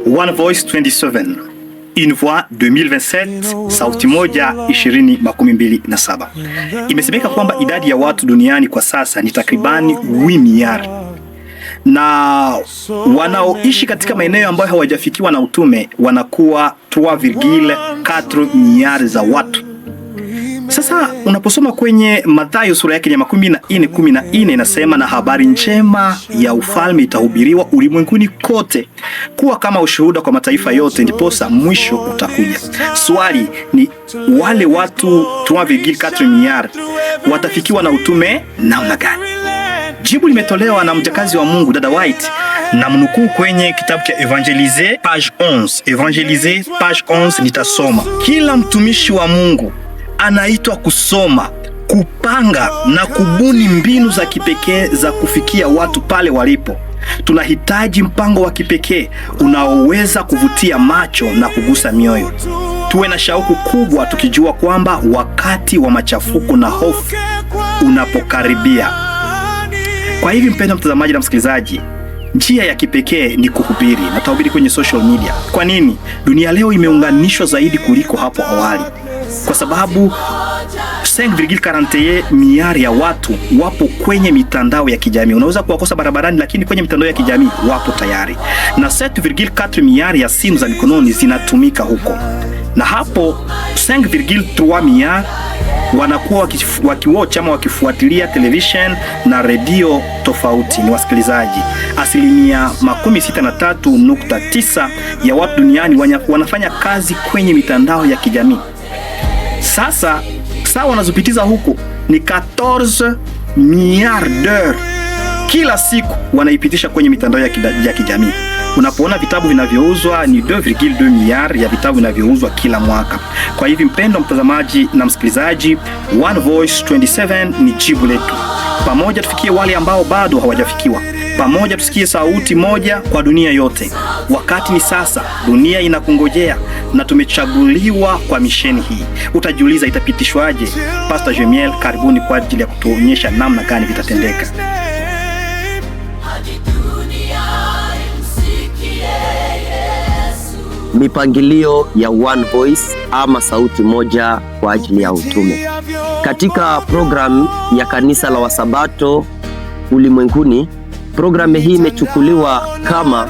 One Voice 27, Une Voix 2027, sauti moja 2027. Imesemeka kwamba idadi ya watu duniani kwa sasa ni takribani 8 miliardi, na wanaoishi katika maeneo ambayo hawajafikiwa na utume wanakuwa 3,4 miliardi za watu. Sasa unaposoma kwenye Mathayo sura yake ya 14:14 inasema, na habari njema ya ufalme itahubiriwa ulimwenguni kote kuwa kama ushuhuda kwa mataifa yote, ndiposa mwisho utakuja. Swali ni, wale watu 3,4 miliardi watafikiwa na utume namna gani? Jibu limetolewa na mjakazi wa Mungu dada White, na mnukuu kwenye kitabu cha Evangelize page 11. Evangelize page 11 nitasoma. Kila mtumishi wa Mungu anaitwa kusoma, kupanga na kubuni mbinu za kipekee za kufikia watu pale walipo. Tunahitaji mpango wa kipekee unaoweza kuvutia macho na kugusa mioyo. Tuwe na shauku kubwa tukijua kwamba wakati wa machafuko na hofu unapokaribia. Kwa hivyo mpendwa mtazamaji na msikilizaji, njia ya kipekee ni kuhubiri na tahubiri kwenye social media. Kwa nini? Dunia leo imeunganishwa zaidi kuliko hapo awali, kwa sababu 5,41 miliardi ya watu wapo kwenye mitandao ya kijamii. Unaweza kuwakosa barabarani, lakini kwenye mitandao ya kijamii wapo tayari, na 7,4 miliardi ya simu za mikononi zinatumika huko, na hapo 5,3 miliardi wanakuwa wakiwatch ama wakifuatilia television na redio tofauti, ni wasikilizaji. 63.9% ya watu duniani wanafanya kazi kwenye mitandao ya kijamii. Sasa saa wanazopitiza huko ni 14 miliardi kila siku wanaipitisha kwenye mitandao ya kijamii. Unapoona vitabu vinavyouzwa ni 2,2 miliardi ya vitabu vinavyouzwa kila mwaka. Kwa hivyo mpendwa mtazamaji na msikilizaji, One Voice 27 ni jibu letu. Pamoja tufikie wale ambao bado hawajafikiwa. Pamoja tusikie sauti moja kwa dunia yote. Wakati ni sasa, dunia inakungojea na tumechaguliwa kwa misheni hii. Utajiuliza itapitishwaje? Pastor Jemiel, karibuni kwa ajili ya kutuonyesha namna gani vitatendeka. Mipangilio ya One Voice ama sauti moja kwa ajili ya utume. Katika programu ya kanisa la Wasabato ulimwenguni, programu hii imechukuliwa kama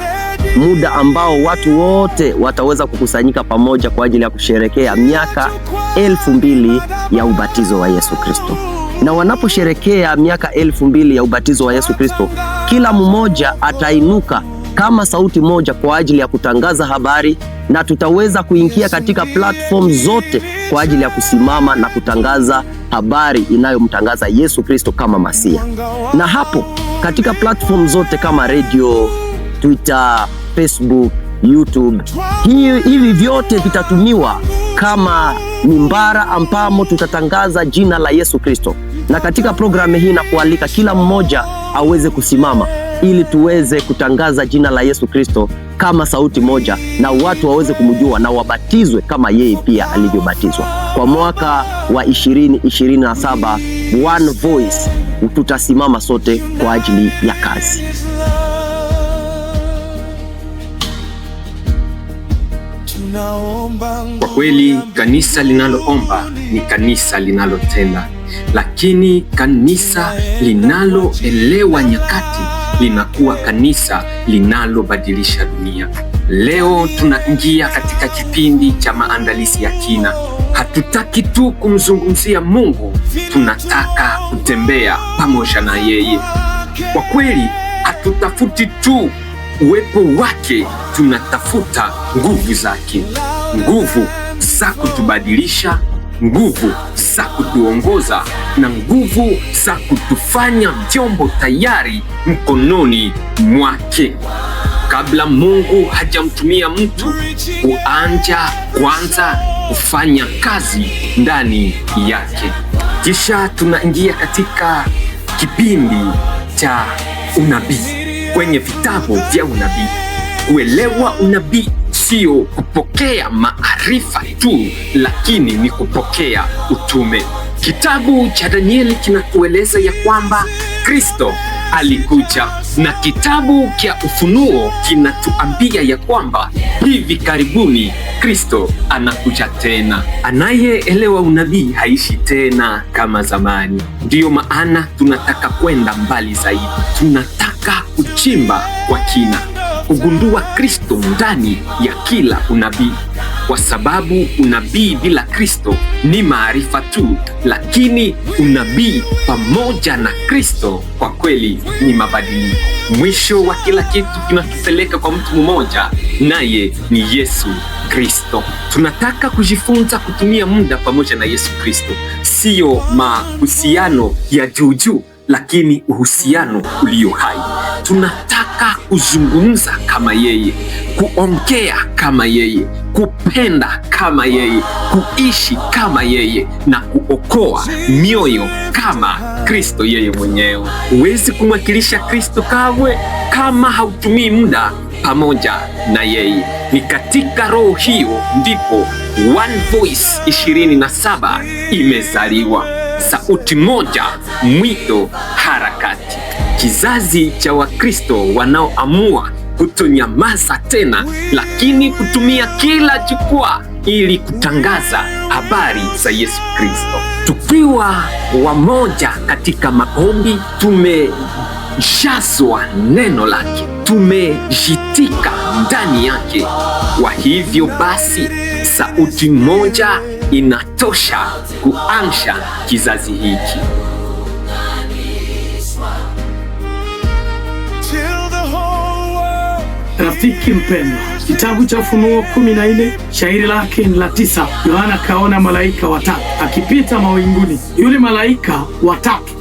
muda ambao watu wote wataweza kukusanyika pamoja kwa ajili ya kusherekea miaka 2,000 ya ubatizo wa Yesu Kristo. Na wanaposherekea miaka 2,000 ya ubatizo wa Yesu Kristo, kila mmoja atainuka kama sauti moja kwa ajili ya kutangaza habari, na tutaweza kuingia katika platform zote kwa ajili ya kusimama na kutangaza habari inayomtangaza Yesu Kristo kama Masia. Na hapo katika platform zote kama radio, Twitter, Facebook, YouTube, hivi vyote vitatumiwa kama mimbara ambamo tutatangaza jina la Yesu Kristo. Na katika programu hii na kualika kila mmoja aweze kusimama ili tuweze kutangaza jina la Yesu Kristo kama sauti moja, na watu waweze kumjua na wabatizwe kama yeye pia alivyobatizwa. Kwa mwaka wa 2027 One Voice tutasimama sote kwa ajili ya kazi. Kwa kweli kanisa linaloomba ni kanisa linalotenda, lakini kanisa linaloelewa nyakati linakuwa kanisa linalobadilisha dunia. Leo tunaingia katika kipindi cha maandalizi ya kina. Hatutaki tu kumzungumzia Mungu, tunataka kutembea pamoja na yeye. Kwa kweli hatutafuti tu uwepo wake, tunatafuta nguvu zake, nguvu za kutubadilisha, nguvu za kutuongoza, na nguvu za kutufanya vyombo tayari mkononi mwake. Kabla Mungu hajamtumia mtu, huanza kwanza kufanya kazi ndani yake. Kisha tunaingia katika kipindi cha unabii kwenye vitabu vya unabii. Kuelewa unabii sio kupokea maarifa tu, lakini ni kupokea utume. Kitabu cha Danieli kinatueleza ya kwamba Kristo alikuja, na kitabu cha Ufunuo kinatuambia ya kwamba hivi karibuni Kristo anakuja tena. Anayeelewa unabii haishi tena kama zamani. Ndiyo maana tunataka kwenda mbali zaidi. Tunataka kuchimba kwa kina, kugundua Kristo ndani ya kila unabii, kwa sababu unabii bila Kristo ni maarifa tu, lakini unabii pamoja na Kristo kwa kweli ni mabadiliko. Mwisho wa kila kitu kinatupeleka kwa mtu mmoja, naye ni Yesu Kristo. Tunataka kujifunza kutumia muda pamoja na Yesu Kristo, siyo mahusiano ya juujuu, lakini uhusiano ulio hai. Tunataka kuzungumza kama yeye, kuongea kama yeye, kupenda kama yeye, kuishi kama yeye na kuokoa mioyo kama Kristo yeye mwenyewe. Huwezi kumwakilisha Kristo kamwe kama hautumii muda pamoja na yeye. Ni katika roho hiyo ndipo One Voice 27 imezaliwa. Sauti moja, mwito, harakati. Kizazi cha Wakristo wanaoamua kutonyamaza tena, lakini kutumia kila jukwaa ili kutangaza habari za Yesu Kristo. Tukiwa wamoja katika maombi, tumejazwa neno lake, tumejitika ndani yake. Kwa hivyo basi, sauti moja inatosha kuamsha kizazi hiki. Rafiki mpendwa, kitabu cha Ufunuo 14 shairi lake ni la 9. Yohana kaona malaika watatu akipita mawinguni. Yule malaika watatu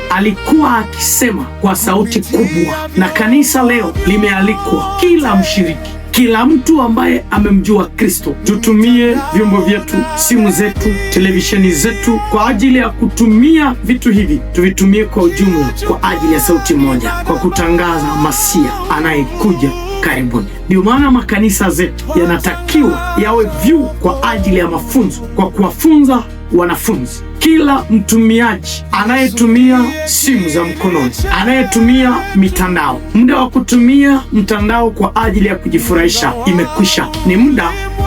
alikuwa akisema kwa sauti kubwa, na kanisa leo limealikwa, kila mshiriki, kila mtu ambaye amemjua Kristo, tutumie vyombo vyetu, simu zetu, televisheni zetu kwa ajili ya kutumia vitu hivi, tuvitumie kwa ujumla kwa ajili ya sauti moja, kwa kutangaza Masia anayekuja karibuni. Ndio maana makanisa zetu yanatakiwa yawe vyuo kwa ajili ya mafunzo, kwa kuwafunza wanafunzi. Kila mtumiaji anayetumia simu za mkononi, anayetumia mitandao, muda wa kutumia mtandao kwa ajili ya kujifurahisha imekwisha. Ni muda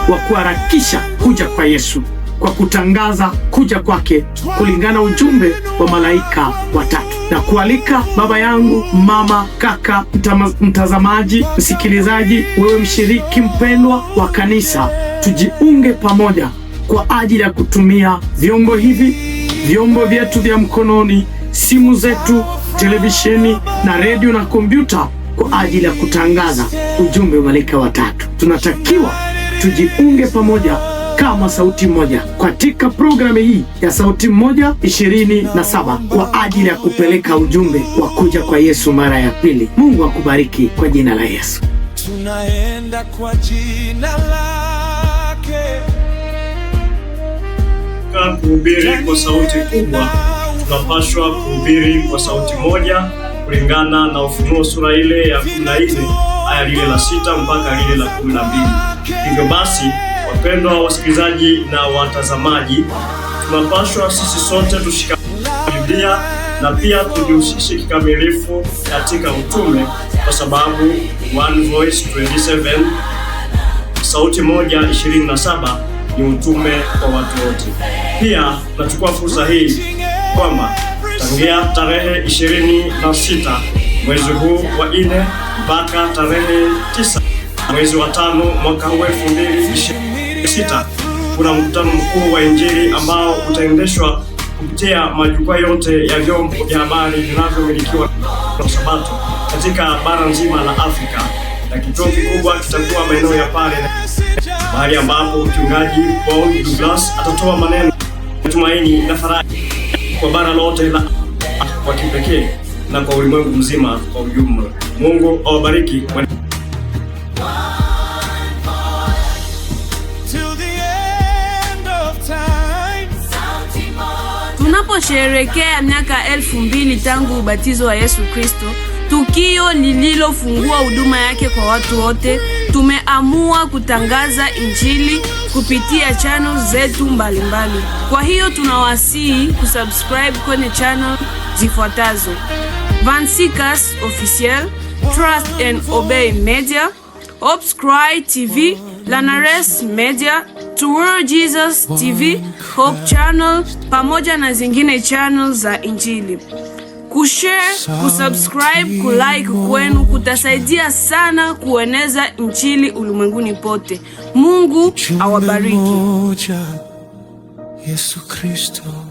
wa kuharakisha kuja kwa Yesu, kwa kutangaza kuja kwake kulingana ujumbe wa malaika watatu. Na kualika baba yangu, mama, kaka, mtazamaji, msikilizaji, wewe mshiriki mpendwa wa kanisa, tujiunge pamoja kwa ajili ya kutumia vyombo hivi, vyombo vyetu vya mkononi, simu zetu, televisheni na redio na kompyuta kwa ajili ya kutangaza ujumbe wa malaika watatu. Tunatakiwa tujiunge pamoja kama sauti moja katika programu hii ya Sauti Moja 27 kwa ajili ya kupeleka ujumbe wa kuja kwa Yesu mara ya pili. Mungu akubariki kwa jina la Yesu. Tunaenda kwa jina lake. Kuhubiri kwa sauti kubwa, tunapaswa kuhubiri kwa sauti moja kulingana na Ufunuo sura ile ya 14 aya lile la 6 mpaka lile la 12. Hivyo basi, wapendwa wasikilizaji na watazamaji, tunapaswa sisi sote tushikane Biblia na pia tujihusishe kikamilifu katika utume, kwa sababu One Voice 27, sauti moja 27 ni utume kwa watu wote. Pia tunachukua fursa hii kwamba tangia tarehe 26 mwezi huu wa 4 mpaka tarehe 9 mwezi wa 5 mwaka huu 2026 kuna mkutano mkuu wa Injili ambao utaendeshwa kupitia majukwaa yote ya vyombo vya habari vinavyomilikiwa na Sabato katika bara nzima la Afrika, na kituo kikubwa kitakuwa maeneo ya pale, mahali ambapo mchungaji Paul Douglas atatoa maneno ya tumaini na faraja kwa bara lote la kwa kipekee na kwa ulimwengu mzima kwa ujumla. Mungu awabariki. Tunaposherehekea miaka 2000 tangu ubatizo wa Yesu Kristo, tukio lililofungua huduma yake kwa watu wote, tumeamua kutangaza Injili kupitia channel zetu mbalimbali. Kwa hiyo tunawasihi kusubscribe kwenye channel zifuatazo: Vancikas Officiel, Trust and Obey Media, Hopes Cry TV, Lanares Media, To World Jesus TV, Hope Channel pamoja na zingine channel za Injili. Kushare, kusubscribe, kulike kwenu kutasaidia sana kueneza Injili ulimwenguni pote. Mungu awabariki. Yesu Kristo.